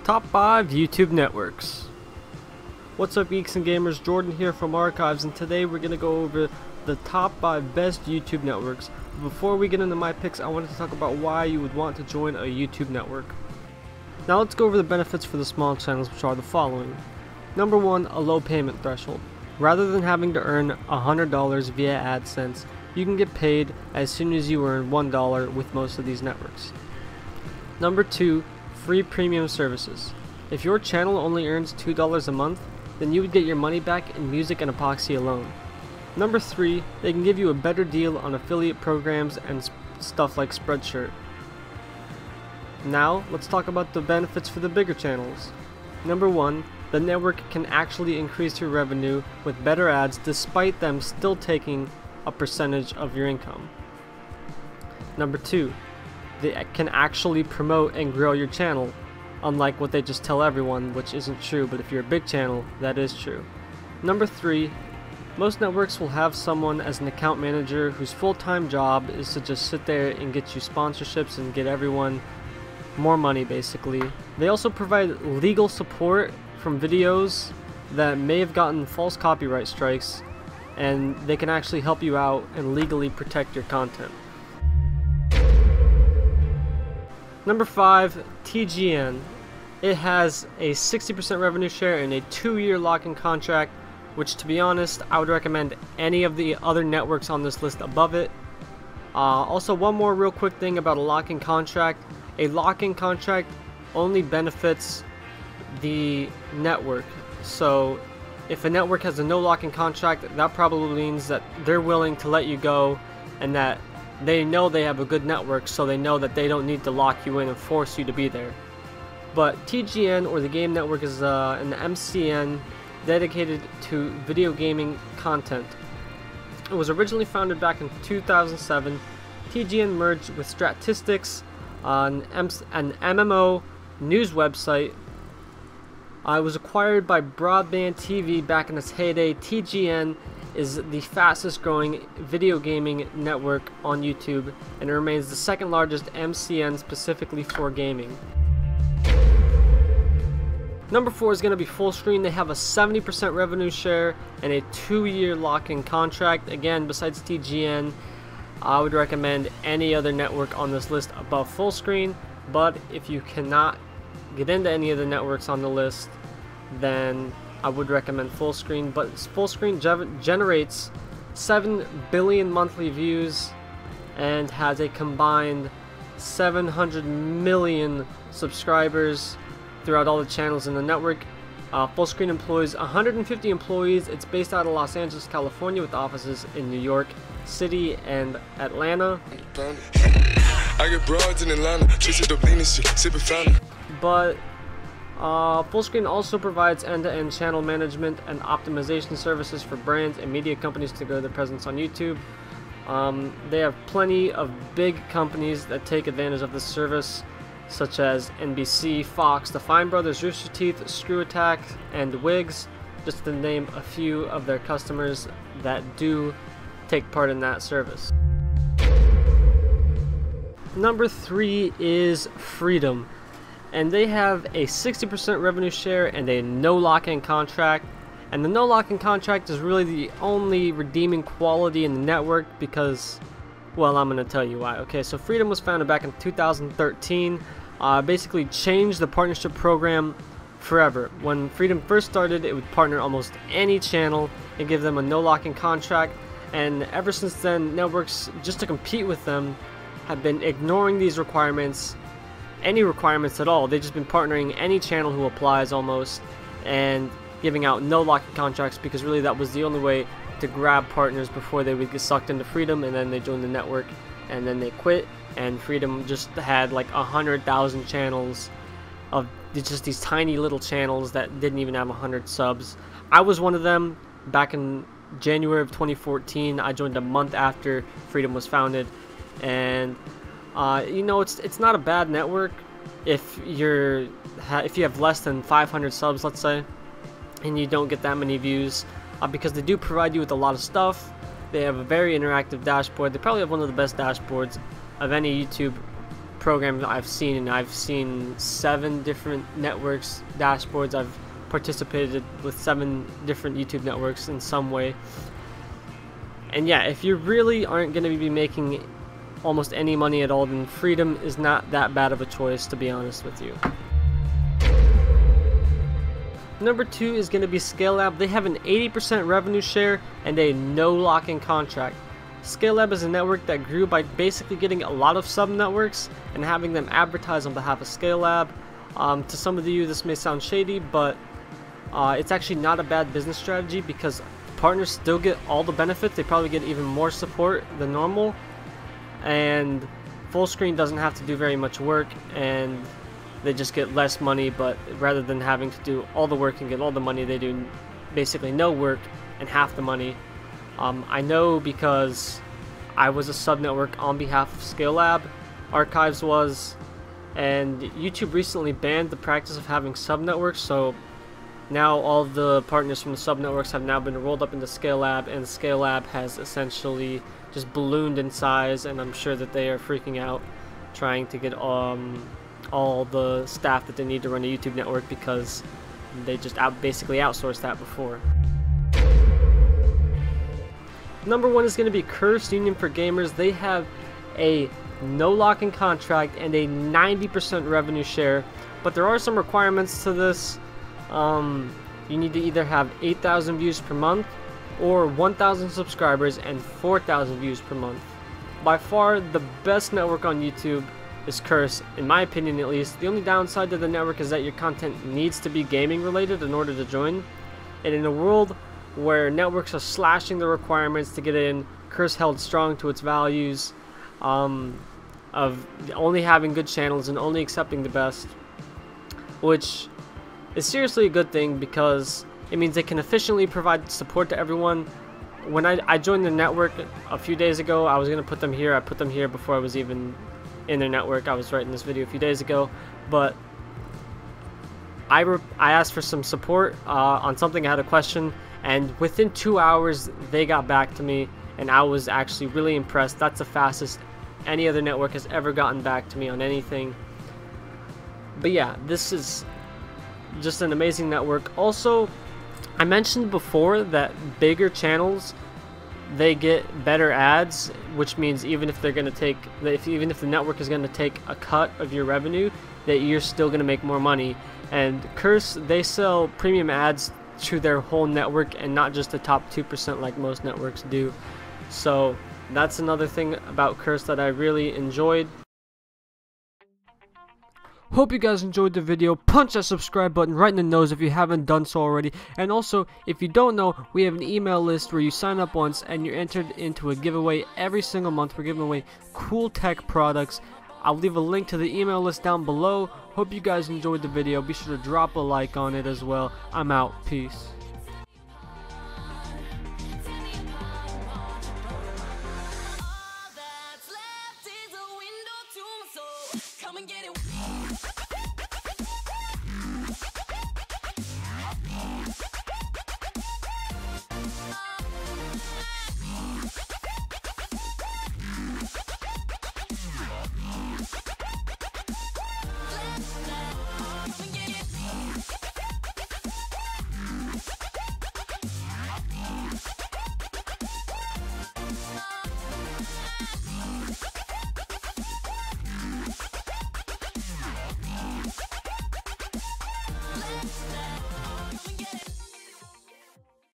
Top 5 YouTube Networks. What's up, geeks and gamers? Jordan here from Archives, and today we're going to go over the top 5 best YouTube networks. Before we get into my picks, I wanted to talk about why you would want to join a YouTube network. Now let's go over the benefits for the small channels, which are the following. Number 1, a low payment threshold. Rather than having to earn $100 via AdSense, you can get paid as soon as you earn $1 with most of these networks. Number 2, free premium services. If your channel only earns $2 a month, then you would get your money back in music and epoxy alone. Number 3, they can give you a better deal on affiliate programs and stuff like Spreadshirt. Now, let's talk about the benefits for the bigger channels. Number 1, the network can actually increase your revenue with better ads despite them still taking a percentage of your income. Number 2, they can actually promote and grow your channel, unlike what they just tell everyone, which isn't true, but if you're a big channel, that is true. Number 3, most networks will have someone as an account manager whose full-time job is to just sit there and get you sponsorships and get everyone more money, basically. They also provide legal support from videos that may have gotten false copyright strikes, and they can actually help you out and legally protect your content. Number 5, TGN. It has a 60% revenue share and a 2-year lock-in contract, which, to be honest, I would recommend any of the other networks on this list above it. Also, one more real quick thing about a lock-in contract. A lock-in contract only benefits the network. So if a network has a no lock-in contract, that probably means that they're willing to let you go, and that they know they have a good network, so they know that they don't need to lock you in and force you to be there. But TGN, or the Game Network, is an MCN dedicated to video gaming content. It was originally founded back in 2007. TGN merged with Statistics, an MMO news website. It was acquired by Broadband TV back in its heyday. TGN is the fastest growing video gaming network on YouTube, and it remains the second largest MCN specifically for gaming. Number 4 is going to be Fullscreen. They have a 70% revenue share and a 2-year lock-in contract. Again, besides TGN, I would recommend any other network on this list above Fullscreen, but if you cannot get into any of the networks on the list, then I would recommend Fullscreen. But Fullscreen generates 7 billion monthly views and has a combined 700 million subscribers throughout all the channels in the network. Fullscreen employs 150 employees. It's based out of Los Angeles, California, with offices in New York City and Atlanta. But Fullscreen also provides end-to-end channel management and optimization services for brands and media companies to grow their presence on YouTube. They have plenty of big companies that take advantage of this service, such as NBC, Fox, the Fine Brothers, Rooster Teeth, ScrewAttack, and WIGS, just to name a few of their customers that do take part in that service. Number 3 is Freedom, and they have a 60% revenue share and a no lock-in contract. And the no lock-in contract is really the only redeeming quality in the network because, well, I'm going to tell you why. Okay, so Freedom was founded back in 2013. Basically changed the partnership program forever. When Freedom first started, it would partner almost any channel and give them a no lock-in contract. And ever since then, networks, just to compete with them, have been ignoring these requirements, any requirements at all. They've just been partnering any channel who applies almost, and giving out no lock-in contracts, because really that was the only way to grab partners before they would get sucked into Freedom, and then they joined the network and then they quit, and Freedom just had like 100,000 channels of just these tiny little channels that didn't even have 100 subs. I was one of them back in January of 2014. I joined a month after Freedom was founded, and you know, it's not a bad network if you have less than 500 subs, let's say, and you don't get that many views, because they do provide you with a lot of stuff. They have a very interactive dashboard. They probably have one of the best dashboards of any YouTube programs I've seen, and I've seen 7 different networks dashboards. I've participated with 7 different YouTube networks in some way. And yeah, if you really aren't going to be making almost any money at all, then Freedom is not that bad of a choice, to be honest with you. Number 2 is going to be Scaleup. They have an 80% revenue share and a no lock-in contract. Scaleup is a network that grew by basically getting a lot of sub-networks and having them advertise on behalf of Scaleup. To some of you this may sound shady, but it's actually not a bad business strategy because partners still get all the benefits. They probably get even more support than normal, and Fullscreen doesn't have to do very much work, and they just get less money. But rather than having to do all the work and get all the money, they do basically no work and half the money. I know because I was a sub-network on behalf of Scaleup, Archives was, and YouTube recently banned the practice of having sub-networks, so now all of the partners from the sub-networks have now been rolled up into Scaleup, and Scaleup has essentially just ballooned in size, and I'm sure that they are freaking out trying to get all the staff that they need to run a YouTube network because they just basically outsourced that before. Number 1 is going to be Curse Union for Gamers. They have a no lock-in contract and a 90% revenue share, but there are some requirements to this. You need to either have 8,000 views per month or 1,000 subscribers and 4,000 views per month. By far the best network on YouTube is Curse, in my opinion at least. The only downside to the network is that your content needs to be gaming related in order to join, and in a world where networks are slashing the requirements to get in, Curse held strong to its values of only having good channels and only accepting the best, which is seriously a good thing because it means they can efficiently provide support to everyone. When I joined the network a few days ago, I was going to put them here. I put them here before I was even in their network. I was writing this video a few days ago, but I asked for some support on something. I had a question, and within 2 hours they got back to me, and I was actually really impressed. That's the fastest any other network has ever gotten back to me on anything. But yeah, this is just an amazing network. Also, I mentioned before that bigger channels, they get better ads, which means even if they're going to take, even if the network is going to take a cut of your revenue, that you're still going to make more money. And Curse, they sell premium ads to their whole network and not just the top 2% like most networks do. So that's another thing about Curse that I really enjoyed. Hope you guys enjoyed the video. Punch that subscribe button right in the nose if you haven't done so already. And also, if you don't know, we have an email list where you sign up once and you're entered into a giveaway every single month. We're giving away cool tech products. I'll leave a link to the email list down below. Hope you guys enjoyed the video. Be sure to drop a like on it as well. I'm out. Peace.